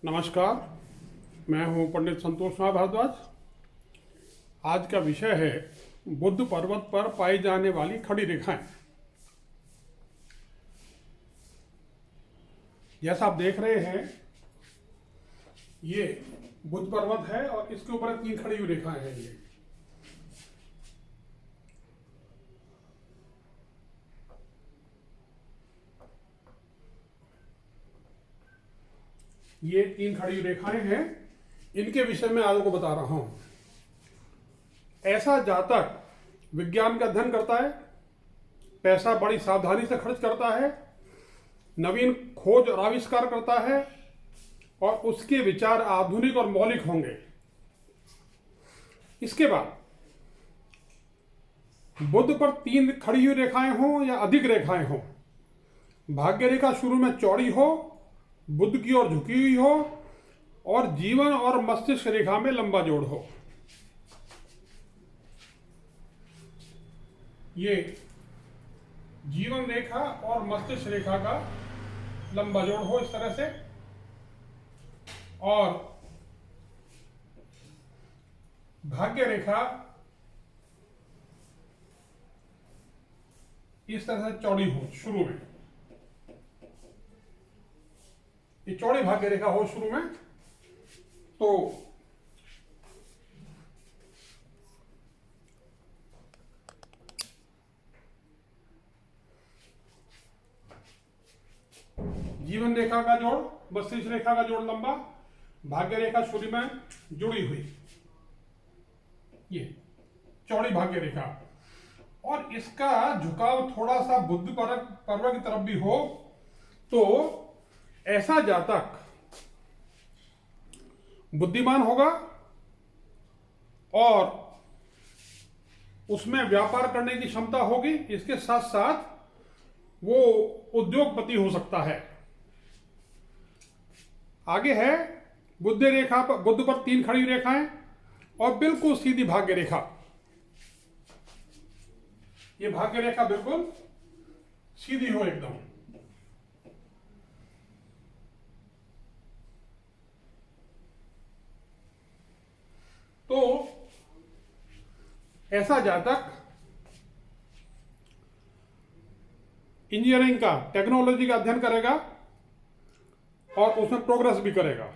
नमस्कार, मैं हूं पंडित संतोष कुमार भारद्वाज। आज का विषय है बुद्ध पर्वत पर पाई जाने वाली खड़ी रेखाएं। जैसा आप देख रहे हैं, ये बुद्ध पर्वत है और इसके ऊपर 3 खड़ी हुई रेखाएं हैं। ये 3 खड़ी हुई रेखाएं हैं। इनके विषय में आज आपको बता रहा हूं। ऐसा जातक विज्ञान का अध्ययन करता है, पैसा बड़ी सावधानी से खर्च करता है, नवीन खोज और आविष्कार करता है और उसके विचार आधुनिक और मौलिक होंगे। इसके बाद बुद्ध पर 3 खड़ी हुई रेखाएं हों या अधिक रेखाएं हों, भाग्य रेखा शुरू में चौड़ी हो, बुद्ध की ओर झुकी हुई हो और जीवन और मस्तिष्क रेखा में लंबा जोड़ हो। ये जीवन रेखा और मस्तिष्क रेखा का लंबा जोड़ हो इस तरह से, और भाग्य रेखा इस तरह से चौड़ी हो शुरू में। ये चौड़ी भाग्य रेखा हो शुरू में, तो जीवन रेखा का जोड़, मस्तिष्क रेखा का जोड़ लंबा, भाग्य रेखा शुरू में जुड़ी हुई, ये चौड़ी भाग्य रेखा। और इसका झुकाव थोड़ा सा बुद्ध पर्वत की तरफ भी हो, तो ऐसा जातक बुद्धिमान होगा और उसमें व्यापार करने की क्षमता होगी। इसके साथ साथ वो उद्योगपति हो सकता है। आगे है बुद्ध रेखा पर, बुद्ध पर 3 खड़ी रेखाएं और बिल्कुल सीधी भाग्य रेखा। ये भाग्य रेखा बिल्कुल सीधी हो एकदम। तो ऐसा जातक इंजीनियरिंग का, टेक्नोलॉजी का अध्ययन करेगा और उसमें प्रोग्रेस भी करेगा।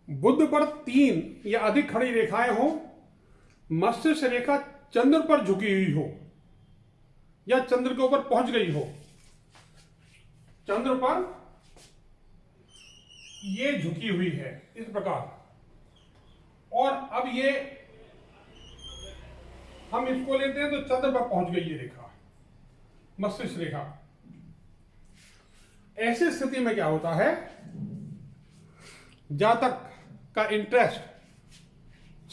बुद्ध पर 3 या अधिक खड़ी रेखाएं हो, मस्तिष्क रेखा चंद्र पर झुकी हुई हो या चंद्र के ऊपर पहुंच गई हो। चंद्र पर ये झुकी हुई है इस प्रकार, और अब ये हम इसको लेते हैं तो चंद्र पर पहुंच गई ये रेखा, मस्तिष्क रेखा। ऐसी स्थिति में क्या होता है, जातक का इंटरेस्ट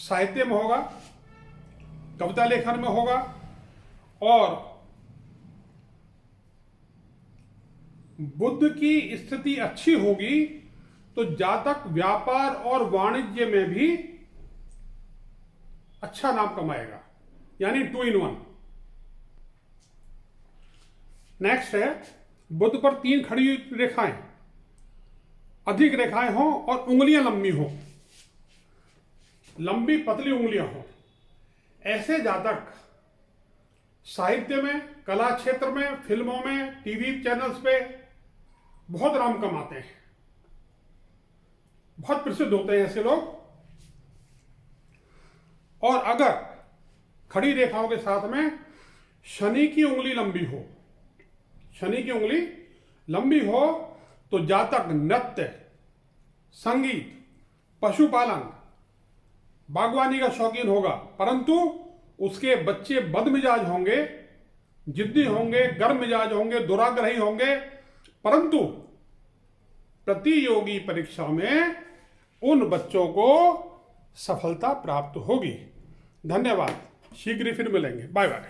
साहित्य में होगा, कविता लेखन में होगा, और बुद्ध की स्थिति अच्छी होगी तो जातक व्यापार और वाणिज्य में भी अच्छा नाम कमाएगा, यानी 2 in 1। नेक्स्ट है बुद्ध पर 3 खड़ी रेखाएं, अधिक रेखाएं हों और उंगलियां लंबी हों, लंबी पतली उंगलियां हों। ऐसे जातक साहित्य में, कला क्षेत्र में, फिल्मों में, टीवी चैनल्स पे बहुत नाम कमाते हैं, बहुत प्रसिद्ध होते हैं ऐसे लोग। और अगर खड़ी रेखाओं के साथ में शनि की उंगली लंबी हो, शनि की उंगली लंबी हो, तो जातक नृत्य, संगीत, पशुपालन, बागवानी का शौकीन होगा, परंतु उसके बच्चे बदमिजाज होंगे, जिद्दी होंगे, गर्म मिजाज होंगे, दुराग्रही होंगे, परंतु प्रतियोगी परीक्षा में उन बच्चों को सफलता प्राप्त होगी। धन्यवाद। शीघ्र ही फिर मिलेंगे। Bye bye.